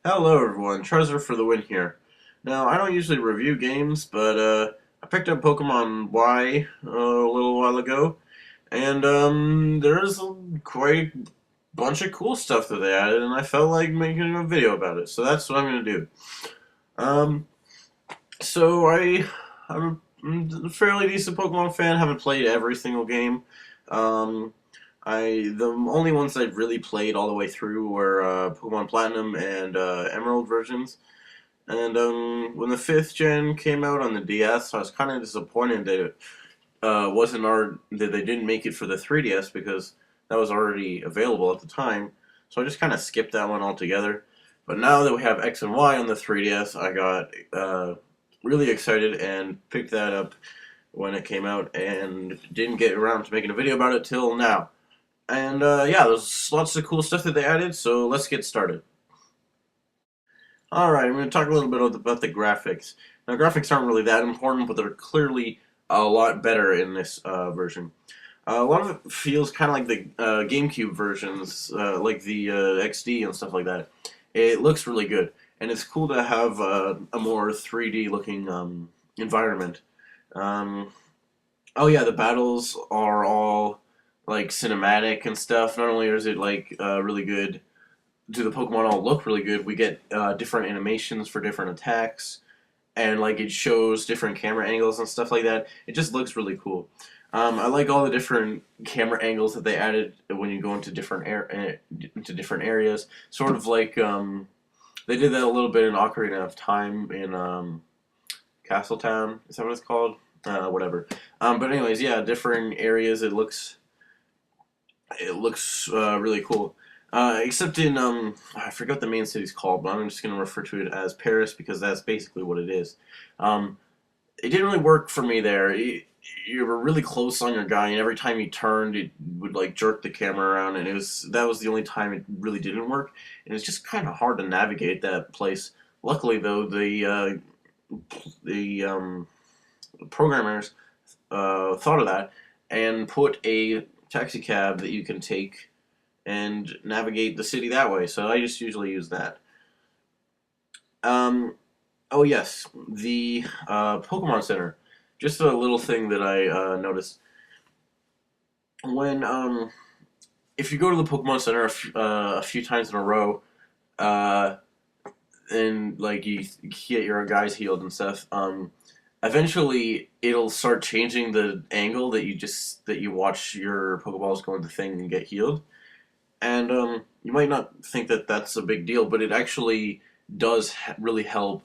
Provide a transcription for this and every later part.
Hello everyone, Charizardforthewin here. Now, I don't usually review games, but I picked up Pokemon Y a little while ago, and there's quite a bunch of cool stuff that they added, and I felt like making a video about it, so that's what I'm going to do. Um, I'm a fairly decent Pokemon fan, haven't played every single game. Um, the only ones I've really played all the way through were Pokemon Platinum and Emerald versions. And when the fifth gen came out on the DS, I was kind of disappointed that it that they didn't make it for the 3DS because that was already available at the time. So I just kind of skipped that one altogether. But now that we have X and Y on the 3DS, I got really excited and picked that up when it came out and didn't get around to making a video about it till now. And yeah, there's lots of cool stuff that they added, so let's get started. Alright, I'm going to talk a little bit about the graphics. Now, graphics aren't really that important, but they're clearly a lot better in this version. A lot of it feels kind of like the GameCube versions, like the XD and stuff like that. It looks really good, and it's cool to have a more 3D looking environment. Um, oh yeah, the battles are all like cinematic and stuff. Not only is it like really good, do the Pokemon all look really good, we get different animations for different attacks, and like it shows different camera angles and stuff like that. It just looks really cool. I like all the different camera angles that they added when you go into into different areas. Sort of like they did that a little bit in Ocarina of Time in Castletown. Is that what it's called? Whatever. But anyways, yeah, different areas. It looks really cool. Except in I forgot the main city's called, but I'm just gonna refer to it as Paris because that's basically what it is. Um, it didn't really work for me there. You were really close on your guy, and every time he turned, it would like jerk the camera around, and that was the only time it really didn't work. And it's just kind of hard to navigate that place. Luckily, though, the programmers thought of that and put a taxi cab that you can take and navigate the city that way. So I just usually use that. Um, oh yes, the Pokemon Center. Just a little thing that I noticed when if you go to the Pokemon Center a few times in a row, uh, and like you get your guys healed and stuff, eventually it'll start changing the angle that you watch your Pokeballs go into the thing and get healed. And you might not think that that's a big deal, but it actually does really help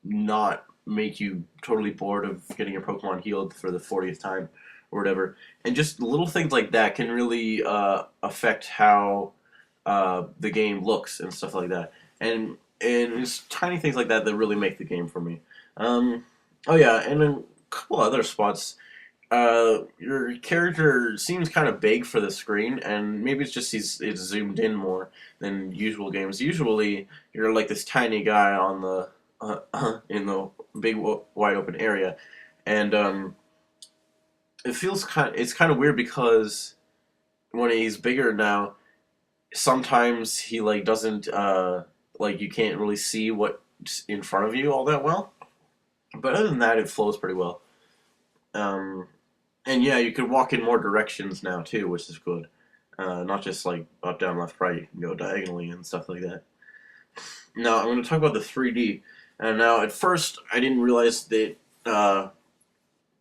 not make you totally bored of getting your Pokemon healed for the 40th time or whatever. And just little things like that can really affect how the game looks and stuff like that. And it's tiny things like that that really make the game for me. Um, oh yeah, and then a couple other spots your character seems kind of big for the screen, and maybe it's just it's zoomed in more than usual games. Usually, you're like this tiny guy on the in the big wide open area, and it's kind of weird because when he's bigger now, sometimes he like doesn't like you can't really see what's in front of you all that well. But other than that, it flows pretty well. Um, And yeah, you can walk in more directions now too, which is good. Not just like up, down, left, right. You can go diagonally and stuff like that. Now I'm going to talk about the 3D. And now at first I didn't realize that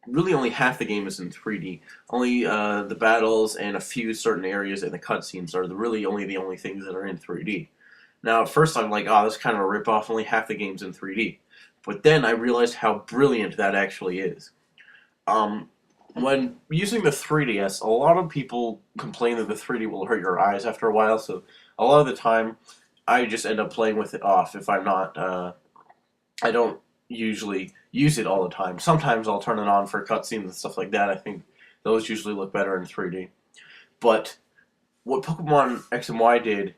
really only half the game is in 3D. Only the battles and a few certain areas and the cutscenes are the only things that are in 3D. Now at first I'm like, oh, that's kind of a ripoff. Only half the game's in 3D. But then I realized how brilliant that actually is. Um, when using the 3DS, a lot of people complain that the 3D will hurt your eyes after a while, so a lot of the time I just end up playing with it off if I'm not, I don't usually use it all the time. Sometimes I'll turn it on for cutscenes and stuff like that. I think those usually look better in 3D. But what Pokemon X and Y did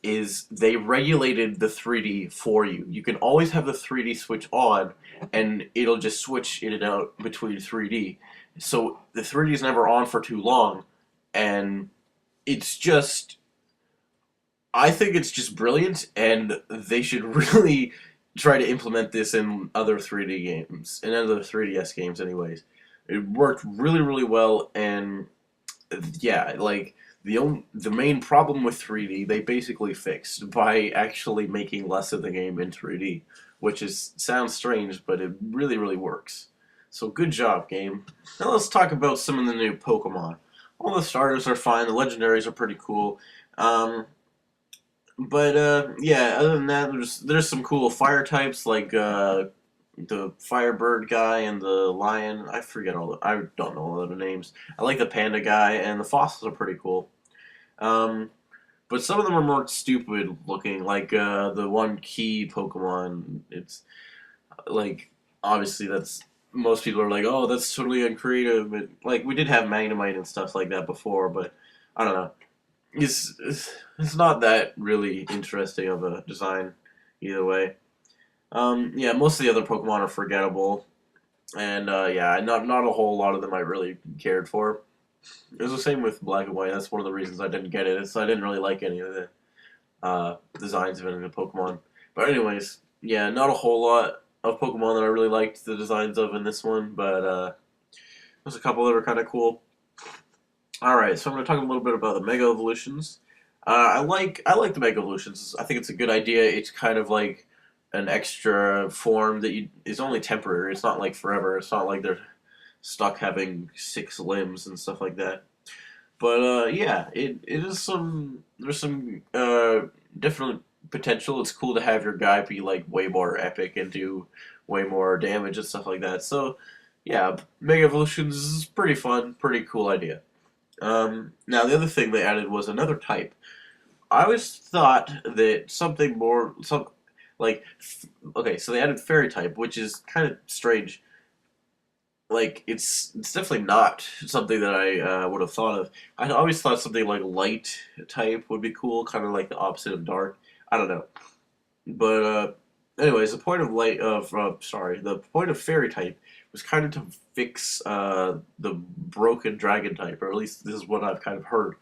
is they regulated the 3D for you. You can always have the 3D switch on, and it'll just switch in and out between 3D. So the 3D is never on for too long, and it's just I think it's just brilliant, and they should really try to implement this in other 3D games, in other 3DS games, anyways. It worked really, really well, and yeah, like the main problem with 3D, they basically fixed by actually making less of the game in 3D, which is sounds strange, but it really, really works. So good job, game. Now let's talk about some of the new Pokemon. All the starters are fine. The legendaries are pretty cool. Um, but yeah, other than that, there's some cool fire types like the Firebird guy and the lion. I don't know all the names. I like the panda guy and the fossils are pretty cool. Um, but some of them are more stupid looking, like the one key Pokemon. It's like obviously that's most people are like, oh, that's totally uncreative. But like we did have Magnemite and stuff like that before, but I don't know. It's not that really interesting of a design either way. Yeah, most of the other Pokemon are forgettable, and yeah, not a whole lot of them I really cared for. It was the same with Black and White. That's one of the reasons I didn't get it. Is I didn't really like any of the designs of any of the Pokemon. But anyways, yeah, not a whole lot of Pokemon that I really liked the designs of in this one, but there's a couple that were kind of cool. All right, so I'm going to talk a little bit about the Mega Evolutions. I like the Mega Evolutions. I think it's a good idea. It's kind of like an extra form that is only temporary. It's not like forever. It's not like they're stuck having 6 limbs and stuff like that. But yeah, it is some there's some different potential. It's cool to have your guy be like way more epic and do way more damage and stuff like that. So yeah, Mega Evolutions is pretty fun, pretty cool idea. Now the other thing they added was another type. I always thought that something more some like okay, so they added fairy type, which is kind of strange. Like it's definitely not something that I would have thought of. I always thought something like light type would be cool, kind of like the opposite of dark. I don't know, but anyways, the point of the point of fairy type was kind of to fix the broken dragon type, or at least this is what I've kind of heard.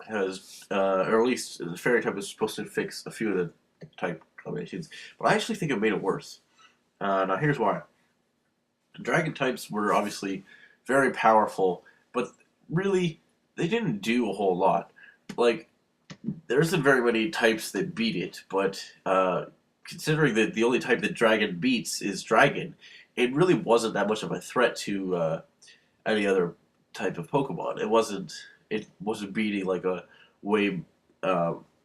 Has or at least the fairy type is supposed to fix a few of the type combinations, but I actually think it made it worse. Now here's why. Dragon types were obviously very powerful, but really they didn't do a whole lot. Like there isn't very many types that beat it, but considering that the only type that dragon beats is dragon, it really wasn't that much of a threat to any other type of Pokemon. It wasn't beating like a way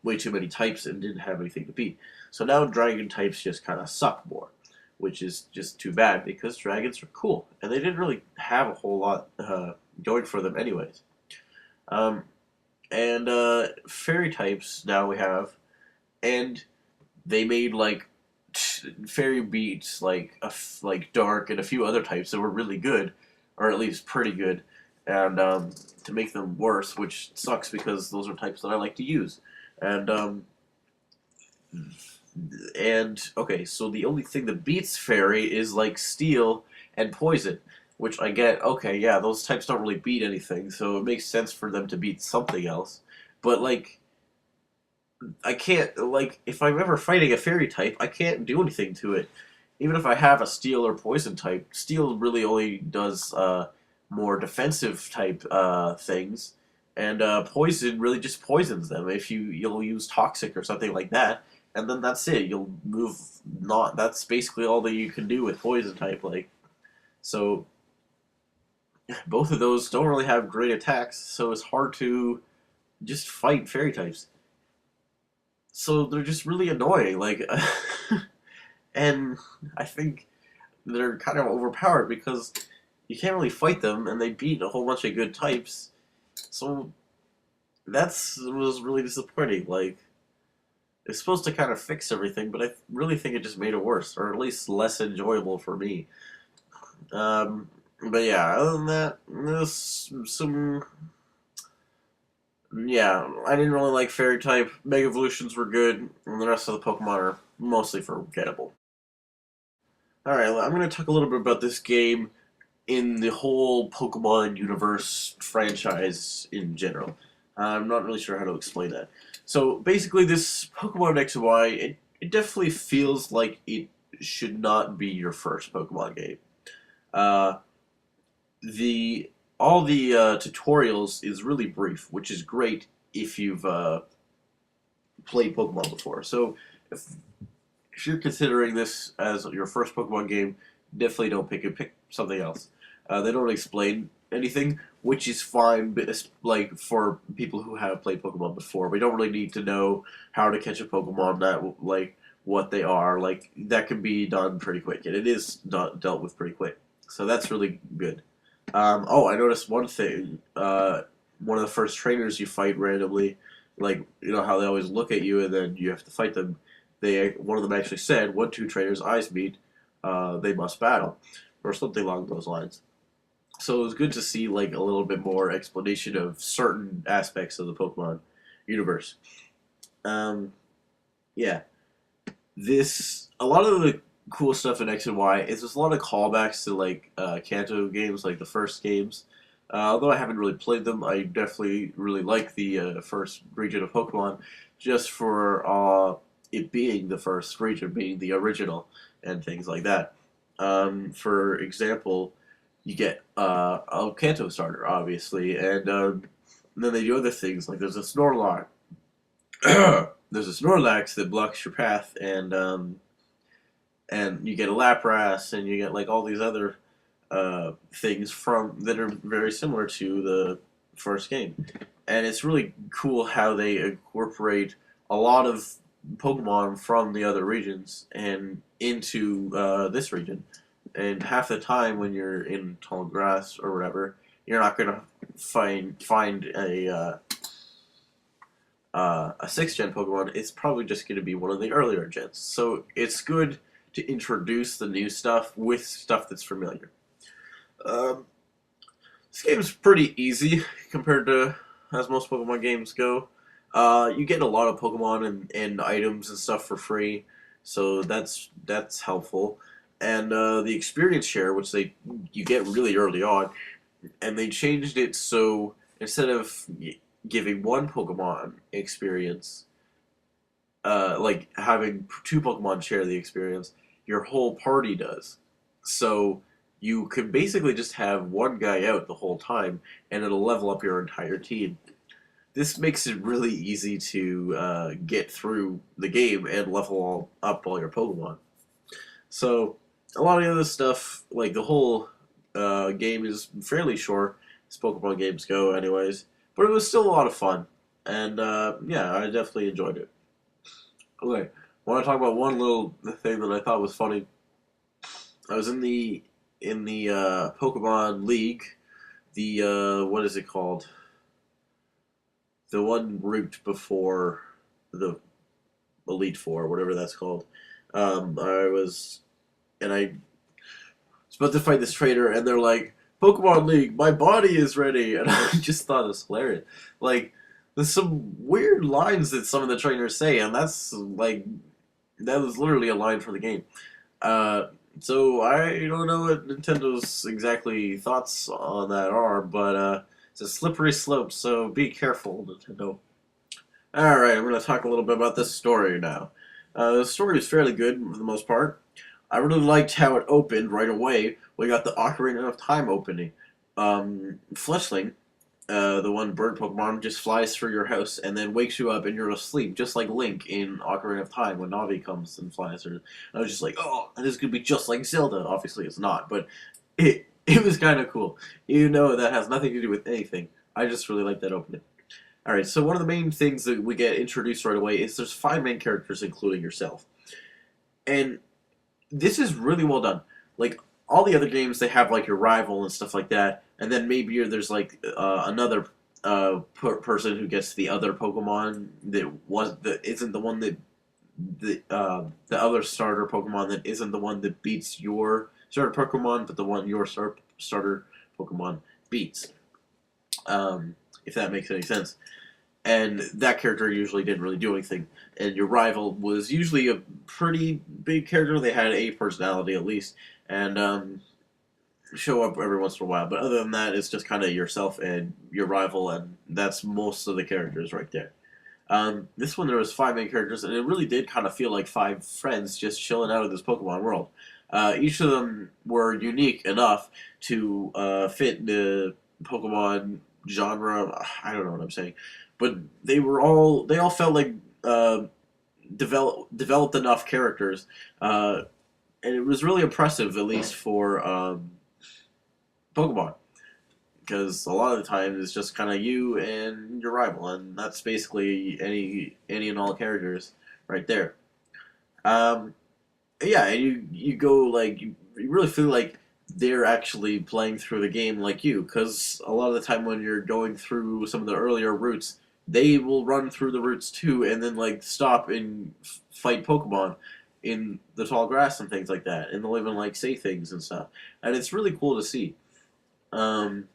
way too many types and didn't have anything to beat. So now dragon types just kind of suck more, which is just too bad because dragons are cool and they didn't really have a whole lot going for them anyways. Um, and fairy types now we have, and they made like fairy beats like dark and a few other types that were really good, or at least pretty good, and to make them worse, which sucks because those are types that I like to use, and okay, so the only thing that beats fairy is like steel and poison, which I get. Okay, yeah, those types don't really beat anything, so it makes sense for them to beat something else. But like I can't like if I'm ever fighting a fairy type, I can't do anything to it. Even if I have a steel or poison type, steel really only does more defensive type things, and poison really just poisons them. If you'll use toxic or something like that, and then that's it. You'll move not. That's basically all that you can do with poison type. Like so, both of those don't really have great attacks, so it's hard to just fight fairy types. So they're just really annoying. Like, and I think they're kind of overpowered because you can't really fight them, and they beat a whole bunch of good types. So that's was really disappointing. Like, it's supposed to kind of fix everything, but I really think it just made it worse, or at least less enjoyable for me. But yeah, other than that, there's some. Yeah, I didn't really like Fairy type. Mega Evolutions were good, and the rest of the Pokemon are mostly forgettable. Alright, I'm going to talk a little bit about this game in the whole Pokemon universe franchise in general. I'm not really sure how to explain that. So basically, this Pokemon X and Y, it definitely feels like it should not be your first Pokemon game. Uh, the all the tutorials is really brief, which is great if you've played Pokemon before. So if if you're considering this as your first Pokemon game, definitely don't pick it. Pick something else. They don't explain anything, which is fine. But it's like for people who have played Pokemon before, we don't really need to know how to catch a Pokemon. That like what they are. Like that can be done pretty quick, and it is dealt with pretty quick. So that's really good. Oh, I noticed one thing. One of the first trainers you fight randomly, like you know how they always look at you and then you have to fight them. One of them actually said, "When two trainers' eyes meet, they must battle," or something along those lines. So it was good to see like a little bit more explanation of certain aspects of the Pokemon universe. Um, yeah, this a lot of the cool stuff in X and Y is there's a lot of callbacks to like Kanto games, like the first games. Although I haven't really played them, I definitely really like the first region of Pokemon, just for it being the first region, being the original, and things like that. For example, you get a Kanto starter, obviously, and then they do other things like there's a Snorlax. There's a Snorlax that blocks your path, and you get a Lapras, and you get like all these other things from that are very similar to the first game, and it's really cool how they incorporate a lot of Pokemon from the other regions and into this region. And half the time when you're in tall grass or whatever, you're not gonna find a sixth gen Pokemon. It's probably just gonna be one of the earlier gens. So it's good to introduce the new stuff with stuff that's familiar. Um, this game's pretty easy compared to as most Pokemon games go. You get a lot of Pokemon and items and stuff for free, so that's helpful. And the experience share, which you get really early on, and they changed it so instead of giving one Pokemon experience, like having two Pokemon share the experience, your whole party does. So you can basically just have one guy out the whole time, and it'll level up your entire team. This makes it really easy to get through the game and level up all your Pokemon. So a lot of the other stuff, like the whole game, is fairly short as Pokemon games go, anyways. But it was still a lot of fun, and yeah, I definitely enjoyed it. Okay, I want to talk about one little thing that I thought was funny. I was in the Pokemon League, the what is it called? The one route before the Elite Four, whatever that's called. I was, and I was about to fight this trainer, and they're like, "Pokemon League, my body is ready," and I just thought it was hilarious. Like, there's some weird lines that some of the trainers say, and that's like that was literally a line from the game. Uh, so I don't know what Nintendo's exactly thoughts on that are, but it's a slippery slope. So be careful, Nintendo. All right, I'm going to talk a little bit about this story now. The story is fairly good for the most part. I really liked how it opened right away. We got the Ocarina of Time opening. Fletchling, the one bird Pokemon, just flies through your house and then wakes you up and you're asleep, just like Link in Ocarina of Time when Navi comes and flies through. I was just like, oh, this is gonna be just like Zelda. Obviously, it's not, but it was kind of cool. You know, that has nothing to do with anything. I just really like that opening. All right, so one of the main things that we get introduced right away is there's five main characters, including yourself, and this is really well done. Like all the other games, they have like your rival and stuff like that, and then maybe there's like another person who gets the other Pokemon that isn't the one that the other starter Pokemon that isn't the one that beats your starter Pokemon, but the one your starter Pokemon beats. If that makes any sense. And that character usually didn't really do anything. And your rival was usually a pretty big character. They had a personality at least, and show up every once in a while. But other than that, it's just kind of yourself and your rival, and that's most of the characters right there. This one there was five main characters, and it really did kind of feel like five friends just chilling out of this Pokemon world. Each of them were unique enough to fit the Pokemon genre. I don't know what I'm saying, but they all felt like developed enough characters, and it was really impressive, at least for Pokemon, because a lot of the time it's just kind of you and your rival, and that's basically any and all characters right there. Um, yeah, and you go like you really feel like they're actually playing through the game like you, because a lot of the time when you're going through some of the earlier routes, they will run through the routes too, and then like stop and fight Pokemon in the tall grass and things like that, and they'll even like say things and stuff, and it's really cool to see. Um,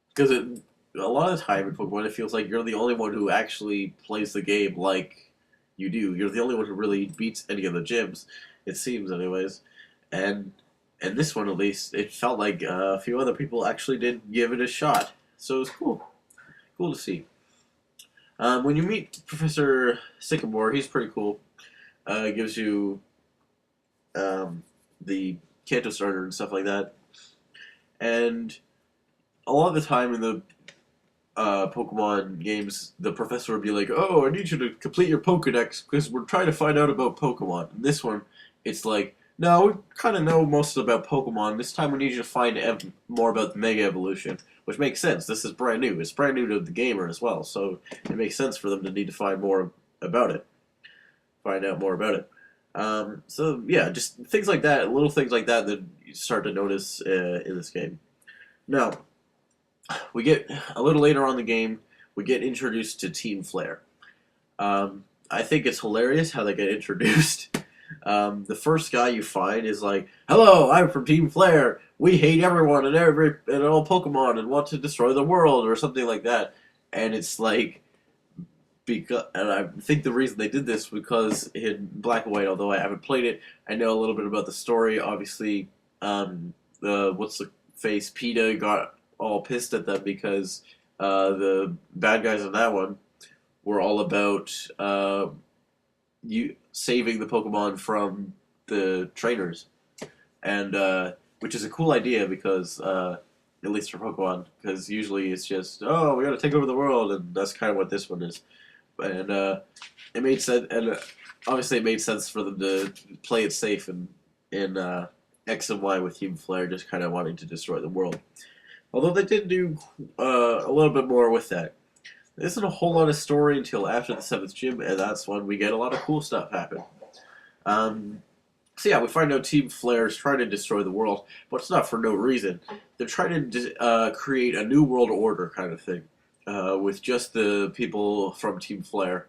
because a lot of the time in Pokemon, it feels like you're the only one who actually plays the game like you do. You're the only one who really beats any of the gyms, it seems, anyways. And and this one, at least, it felt like a few other people actually did give it a shot. So it was cool, cool to see. When you meet Professor Sycamore, he's pretty cool. Gives you um, the Kanto starter and stuff like that. And a lot of the time in the Pokemon games, the professor would be like, "Oh, I need you to complete your Pokedex because we're trying to find out about Pokemon." In this one, it's like, "No, we kind of know most about Pokemon. This time, we need you to find more about the Mega Evolution," which makes sense. This is brand new. It's brand new to the gamer as well, so it makes sense for them to need to find more about it, find out more about it. So yeah, just things like that, little things like that that you start to notice in this game. Now, we get a little later on in the game, we get introduced to Team Flare. I think it's hilarious how they get introduced. The first guy you find is like, "Hello, I'm from Team Flare. We hate everyone and all Pokemon and want to destroy the world," or something like that. And it's like, because, and I think the reason they did this because in Black and White, although I haven't played it, I know a little bit about the story. Obviously, the what's the face PETA got all pissed at them because the bad guys in that one were all about you saving the Pokemon from the trainers, and which is a cool idea because at least for Pokemon, because usually it's just, oh, we got to take over the world, and that's kind of what this one is. And it made sense, and obviously it made sense for them to play it safe in X and Y with Team Flare just kind of wanting to destroy the world. Although they did do a little bit more with that. There isn't a whole lot of story until after the seventh gym, and that's when we get a lot of cool stuff happen. Um, so yeah, we find out Team Flare is trying to destroy the world, but it's not for no reason. They're trying to create a new world order kind of thing, with just the people from Team Flare.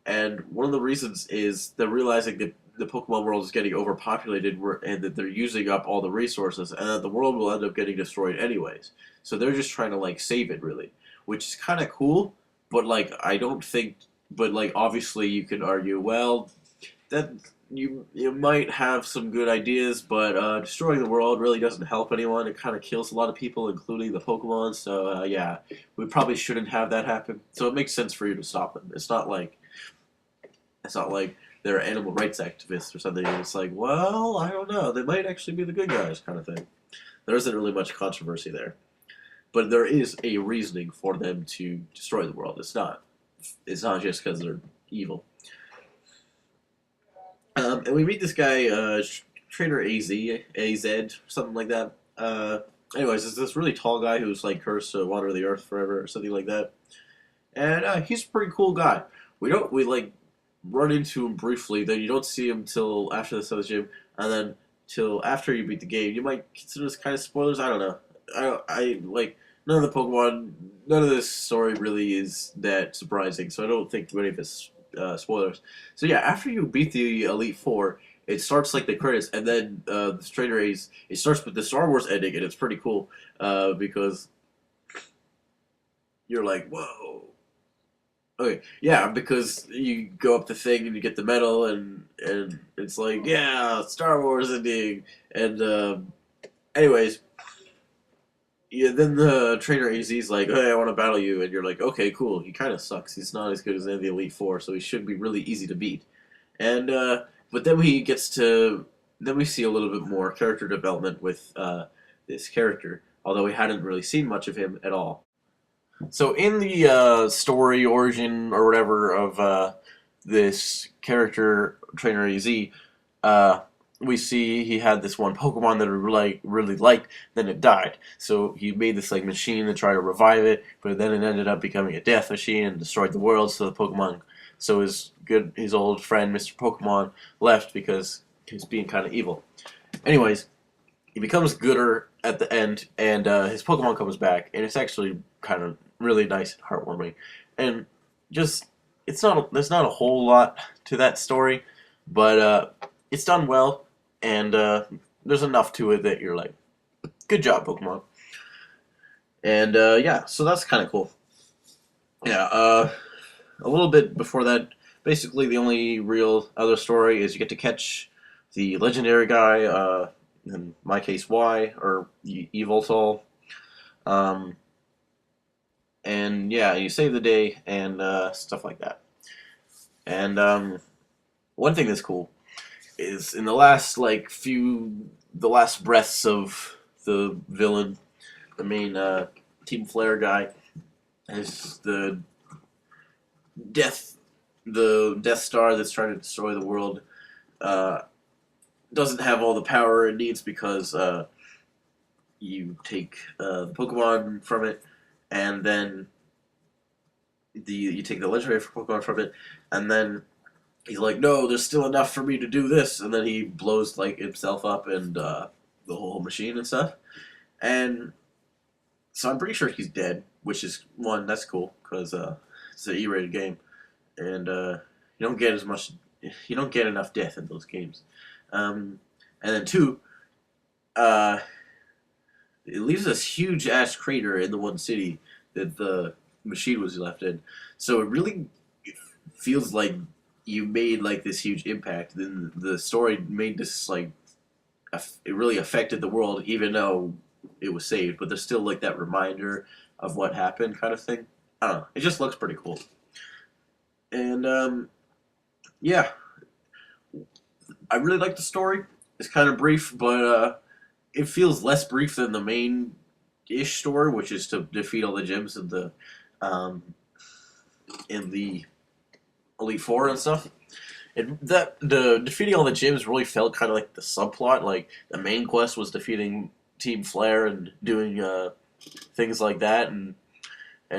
And one of the reasons is they're realizing that the Pokemon world is getting overpopulated and that they're using up all the resources and that the world will end up getting destroyed anyways. So they're just trying to like save it really, which is kind of cool, but like I don't think but like obviously you can argue well that you might have some good ideas, but destroying the world really doesn't help anyone. It kind of kills a lot of people, including the Pokemon. So yeah, we probably shouldn't have that happen. So it makes sense for you to stop them. It's not like they're animal rights activists or something. It's like, well, I don't know. They might actually be the good guys, kind of thing. There isn't really much controversy there, but there is a reasoning for them to destroy the world. It's not just because they're evil. And we meet this guy, Trainer AZ, something like that. Anyways, it's this really tall guy who's like cursed to water the earth forever or something like that. And he's a pretty cool guy. We like run into him briefly, then you don't see him till after the seventh gym, and then till after you beat the game. You might consider this kind of spoilers. I don't know. I like none of the Pokemon. None of this story really is that surprising, so I don't think any of this spoilers. So yeah, after you beat the Elite Four, it starts like the credits, and then the Stranger A's. It starts with the Star Wars ending, and it's pretty cool because you're like, whoa. Okay, yeah, because you go up the thing and you get the medal, and it's like, yeah, Star Wars ending, and anyways, yeah, then the trainer AZ's like, hey, I want to battle you, and you're like, okay, cool. He kind of sucks. He's not as good as any of the Elite Four, so he should be really easy to beat. And but then he gets to then we see a little bit more character development with this character, although we hadn't really seen much of him at all. So in the story origin or whatever of this character trainer AZ, we see he had this one Pokemon that he really liked, then it died. So he made this like machine to try to revive it, but then it ended up becoming a death machine and destroyed the world. So his old friend Mr. Pokemon left because he was being kind of evil. Anyways, he becomes gooder at the end, and his Pokemon comes back, and it's actually kind of really nice and heartwarming. And just there's not a whole lot to that story, but it's done well, and there's enough to it that you're like, good job, Pokemon. And yeah, so that's kind of cool. Yeah, a little bit before that, basically the only real other story is you get to catch the legendary guy, in my case Y, or Evoltol. And yeah, you save the day and stuff like that. And one thing that's cool is in the last the last breaths of the villain, the main Team Flare guy, is the Death Star that's trying to destroy the world. Doesn't have all the power it needs because you take the Pokemon from it, and then you take the legendary Pokemon from it, and then he's like, no, there's still enough for me to do this, and then he blows like himself up and the whole machine and stuff. And so I'm pretty sure he's dead, which is one, that's cool because it's an E-rated game, and you don't get enough death in those games. And then two, it leaves this huge ass crater in the one city that the machine was left in. So it really feels like you made like this huge impact. Then the story made this like it really affected the world, even though it was saved. But there's still like that reminder of what happened, kind of thing. I don't know. It just looks pretty cool. And yeah, I really like the story. It's kind of brief, but it feels less brief than the main-ish story, which is to defeat all the gyms in the Elite Four and stuff. The defeating all the gyms really felt kind of like the subplot. Like the main quest was defeating Team Flare and doing things like that, and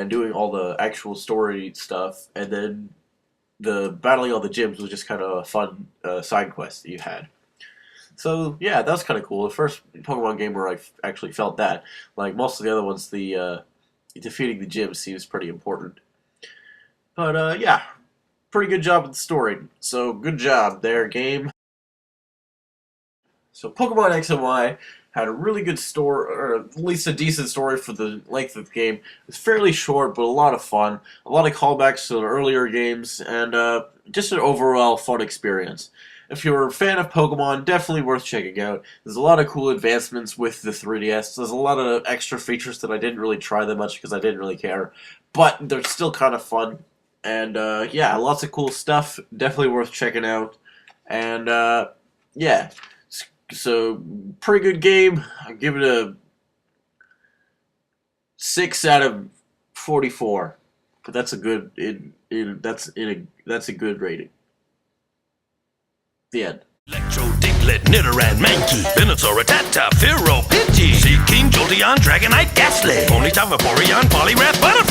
doing all the actual story stuff, and then the battling all the gyms was just kind of a fun side quest that you had. So yeah, that was kind of cool. The first Pokemon game where I actually felt that. Like most of the other ones, the defeating the gyms seems pretty important. But yeah, pretty good job with the story. So good job there, game. So Pokemon X and Y had a really good story, or at least a decent story for the length of the game. It's fairly short, but a lot of fun. A lot of callbacks to the earlier games, and just an overall fun experience. If you're a fan of Pokemon, definitely worth checking out. There's a lot of cool advancements with the 3DS. There's a lot of extra features that I didn't really try that much because I didn't really care. But they're still kind of fun. And yeah, lots of cool stuff. Definitely worth checking out. And yeah. So, pretty good game. I give it a 6 out of 44. But that's a good that's a good rating. The end. Electro, Diglett, Nidoran, Mankey, Venusaur, Rattata, Fearow, Pidgey, Seaking, Jolteon, Dragonite, Ghastly, Ponyta, Vaporeon, Poliwrath, Butterfree.